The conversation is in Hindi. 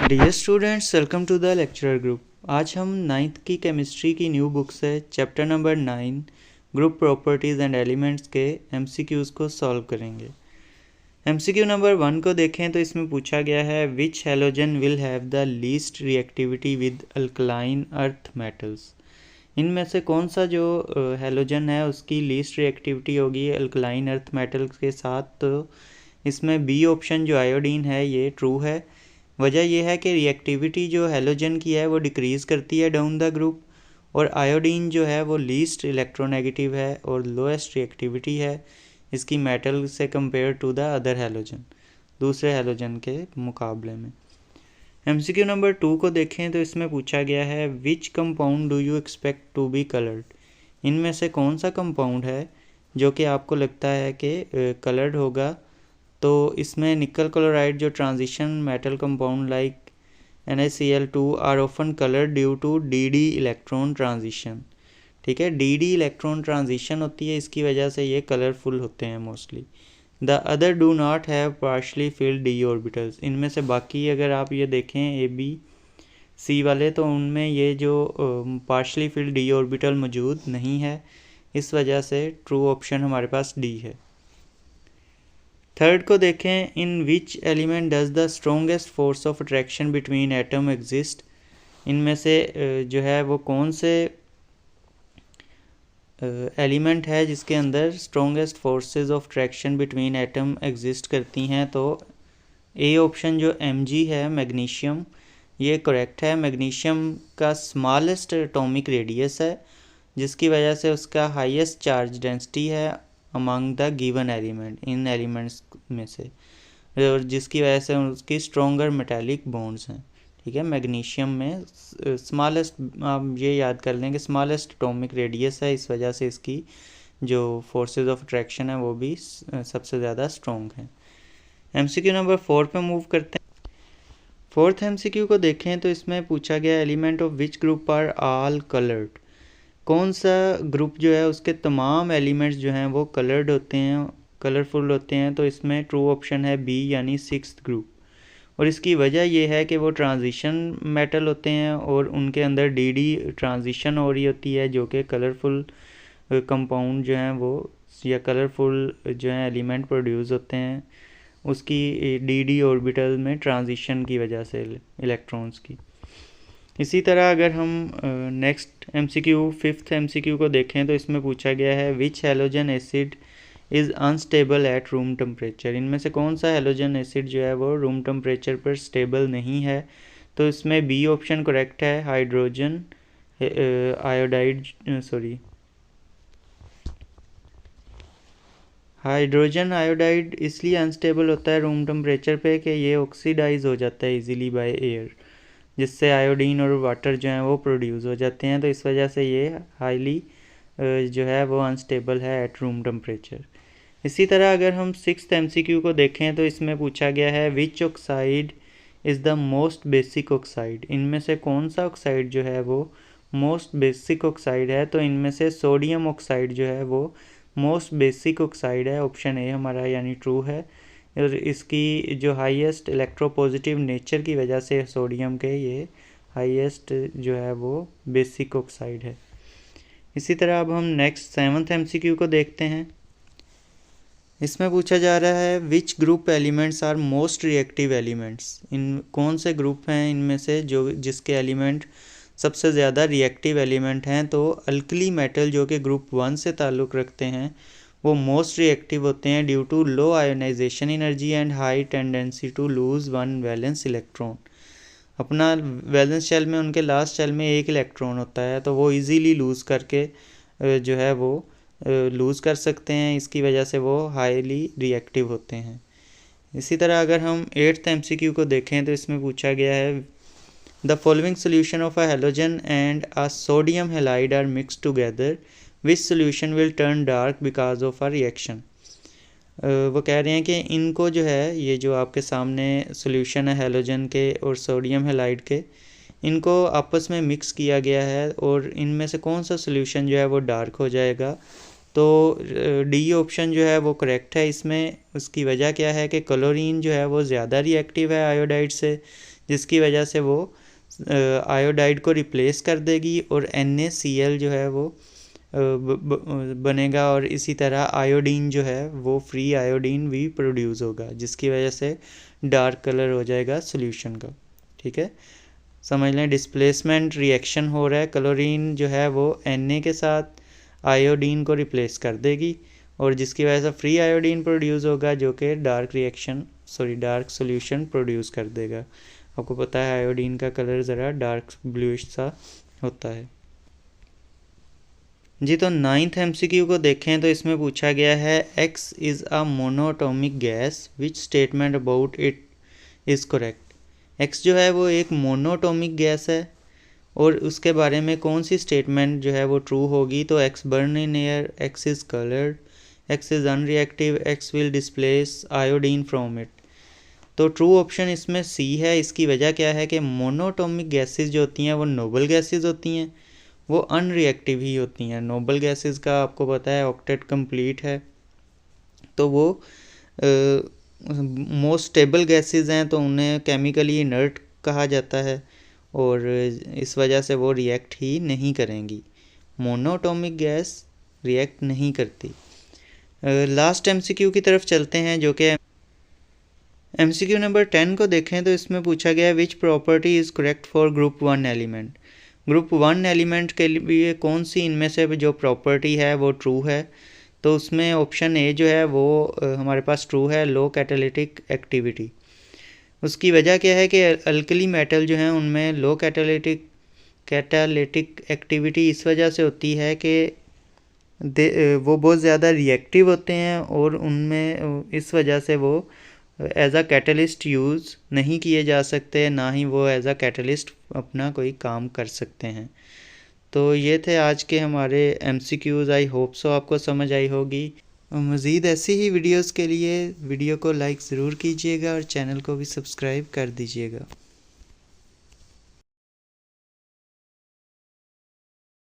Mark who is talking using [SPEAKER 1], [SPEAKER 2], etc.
[SPEAKER 1] Dear students, welcome to the lecturer group. आज हम 9th की केमिस्ट्री की न्यू बुक से chapter number 9 group properties and elements के MCQs को सॉल्व करेंगे। MCQ नंबर 1 को देखें तो इसमें पूछा गया है which halogen will have the least reactivity with alkaline earth metals. इनमें से कौन सा जो हैलोजन है उसकी लीस्ट रिएक्टिविटी होगी अल्कलाइन अर्थ मेटल्स के साथ। तो इसमें बी ऑप्शन जो आयोडीन है ये ट्रू है। वजह यह है कि रिएक्टिविटी जो हैलोजन की है वो डिक्रीज़ करती है डाउन द ग्रुप, और आयोडीन जो है वो लीस्ट इलेक्ट्रोनेगेटिव है और लोएस्ट रिएक्टिविटी है इसकी मेटल से compare to the other halogen, दूसरे हैलोजन के मुकाबले में। MCQ नंबर 2 को देखें तो इसमें पूछा गया है which compound do you expect to be coloured. इनमें से कौन सा कंपाउंड है जो कि आपको लगता है कि कलर्ड होगा। तो इसमें निकल क्लोराइड जो transition metal compound like NaCl₂ are often coloured due to DD electron transition. ठीक है, DD इलेक्ट्रॉन ट्रांजिशन होती है, इसकी वजह से ये कलरफुल होते हैं mostly. The other do not have partially field d orbitals. इनमें से बाकी अगर आप ये देखें A B C वाले तो उनमें ये जो पार्शली फिल्ड d ऑर्बिटल मौजूद नहीं है, इस वजह से ट्रू ऑप्शन हमारे पास D है। थर्ड को देखें in which element does the strongest force of attraction between atom exist. इनमें से जो है वो कौन से एलिमेंट है जिसके अंदर strongest forces of attraction between atom exist करती हैं। तो ए ऑप्शन जो Mg है मैग्नीशियम, ये करेक्ट है। मैग्नीशियम का स्मॉलेस्ट एटॉमिक रेडियस है जिसकी वजह से उसका हाईएस्ट चार्ज डेंसिटी है among the given element, in elements में से, और जिसकी वजह से उसकी स्ट्रॉन्गर मेटालिक बॉन्ड्स हैं। ठीक है, मैग्नीशियम में स्मॉलेस्ट, आप ये याद कर लें कि स्मॉलेस्ट एटॉमिक रेडियस है, इस वजह से इसकी जो फोर्सेस ऑफ अट्रैक्शन है वो भी सबसे ज़्यादा स्ट्रॉन्ग है। MCQ नंबर 4 पे मूव करते हैं। फोर्थ MCQ को देखें तो इसमें पूछा गया element of which group are all coloured. कौन सा ग्रुप जो है उसके तमाम एलिमेंट्स जो हैं वो कलर्ड होते हैं, कलरफुल होते हैं। तो इसमें ट्रू ऑप्शन है बी यानी 6th ग्रुप, और इसकी वजह यह है कि वो ट्रांजिशन मेटल होते हैं और उनके अंदर DD ट्रांजिशन हो रही होती है जो कि कलरफुल कंपाउंड जो हैं वो या कलरफुल जो हैं एलिमेंट प्रोड्यूस होते हैं उसकी DD ऑर्बिटल में ट्रांजिशन की वजह से इलेक्ट्रॉन्स की। इसी तरह अगर हम नेक्स्ट MCQ 5th MCQ को देखें तो इसमें पूछा गया है which halogen acid is unstable at room temperature. इनमें से कौन सा हैलोजन एसिड जो है वो रूम टेम्परेचर पर स्टेबल नहीं है। तो इसमें बी ऑप्शन करेक्ट है, हाइड्रोजन आयोडाइड हाइड्रोजन आयोडाइड इसलिए अनस्टेबल होता है रूम टेम्परेचर पे कि ये ऑक्सीडाइज हो जाता है इजीली बाय एयर, जिससे आयोडीन और वाटर जो हैं वो प्रोड्यूस हो जाते हैं। तो इस वजह से ये हाईली जो है वो अनस्टेबल है एट रूम टेम्परेचर। इसी तरह अगर हम 6th MCQ को देखें तो इसमें पूछा गया है विच oxide is the most basic oxide. इनमें से कौन सा ऑक्साइड जो है वो मोस्ट बेसिक ऑक्साइड है। तो इनमें से सोडियम ऑक्साइड जो है वो मोस्ट बेसिक ऑक्साइड है, ऑप्शन ए हमारा यानी ट्रू है। और इसकी जो हाईएस्ट इलेक्ट्रोपॉजिटिव नेचर की वजह से सोडियम के ये हाईएस्ट जो है वो बेसिक ऑक्साइड है। इसी तरह अब हम नेक्स्ट 7th MCQ को देखते हैं। इसमें पूछा जा रहा है which group elements are most reactive elements. इन कौन से ग्रुप हैं इनमें से जो जिसके एलिमेंट सबसे ज़्यादा रिएक्टिव एलिमेंट हैं। तो अल्कली मेटल जो कि ग्रुप 1 से ताल्लुक़ रखते हैं वो मोस्ट रिएक्टिव होते हैं due to low ionisation energy and high tendency to lose one valence electron. अपना वैलेंस शेल में उनके लास्ट शेल में एक इलेक्ट्रॉन होता है, तो वो इजीली लूज़ करके जो है वो लूज़ कर सकते हैं, इसकी वजह से वो हाईली रिएक्टिव होते हैं। इसी तरह अगर हम 8th MCQ को देखें तो इसमें पूछा गया है the following solution of a halogen and a sodium halide are mix together which solution will turn dark because of a reaction. वो कह रहे हैं कि इनको जो है ये जो आपके सामने सोल्यूशन है हैलोजन के और सोडियम हैलाइड के, इनको आपस में मिक्स किया गया है और इनमें से कौन सा सोल्यूशन जो है वो डार्क हो जाएगा। तो डी ऑप्शन जो है वो करेक्ट है इसमें। उसकी वजह क्या है कि क्लोरीन जो है वो ज़्यादा रिएक्टिव है आयोडाइड से, जिसकी वजह से वो आयोडाइड को रिप्लेस कर देगी और NaCl जो है वो बनेगा, और इसी तरह आयोडीन जो है वो फ्री आयोडीन भी प्रोड्यूस होगा, जिसकी वजह से डार्क कलर हो जाएगा सॉल्यूशन का। ठीक है, समझ लें डिस्प्लेसमेंट रिएक्शन हो रहा है, क्लोरीन जो है वो Na के साथ आयोडीन को रिप्लेस कर देगी, और जिसकी वजह से फ्री आयोडीन प्रोड्यूस होगा जो कि डार्क सॉल्यूशन प्रोड्यूस कर देगा। आपको पता है आयोडीन का कलर ज़रा डार्क ब्लूइश सा होता है जी। तो 9th MCQ को देखें तो इसमें पूछा गया है X is a monoatomic gas, which statement about it is correct. X जो है वो एक मोनोटॉमिक गैस है और उसके बारे में कौन सी स्टेटमेंट जो है वो ट्रू होगी। तो X burn in air, X is coloured, X is unreactive, X will displace iodine from it. तो ट्रू ऑप्शन इसमें C है। इसकी वजह क्या है कि मोनोटॉमिक गैसेस जो होती हैं वो नोबल गैसेस होती हैं, वो अनरिएक्टिव ही होती हैं। नोबल गैसेस का आपको पता है ऑक्टेट कंप्लीट है, तो वो मोस्ट स्टेबल गैसेस हैं, तो उन्हें केमिकली इनर्ट कहा जाता है और इस वजह से वो रिएक्ट ही नहीं करेंगी। मोनोटॉमिक गैस रिएक्ट नहीं करती। लास्ट MCQ की तरफ चलते हैं, जो कि MCQ नंबर 10 को देखें तो इसमें पूछा गया which property is correct for group 1 element. Group 1 element के लिए कौन सी इनमें से जो प्रॉपर्टी है वो ट्रू है। तो उसमें ऑप्शन ए जो है वो हमारे पास ट्रू है, लो कैटालिटिक एक्टिविटी। उसकी वजह क्या है कि अल्कली मेटल जो हैं उनमें लो कैटालिटिक एक्टिविटी इस वजह से होती है कि वो बहुत ज़्यादा रिएक्टिव होते हैं और उनमें इस वजह से वो एज आ कैटलिस्ट यूज़ नहीं किए जा सकते, ना ही वो एज आ कैटलिस्ट अपना कोई काम कर सकते हैं। तो ये थे आज के हमारे MCQs। आई होप सो आपको समझ आई होगी। मज़ीद ऐसी ही वीडियोस के लिए वीडियो को लाइक ज़रूर कीजिएगा और चैनल को भी सब्सक्राइब कर दीजिएगा।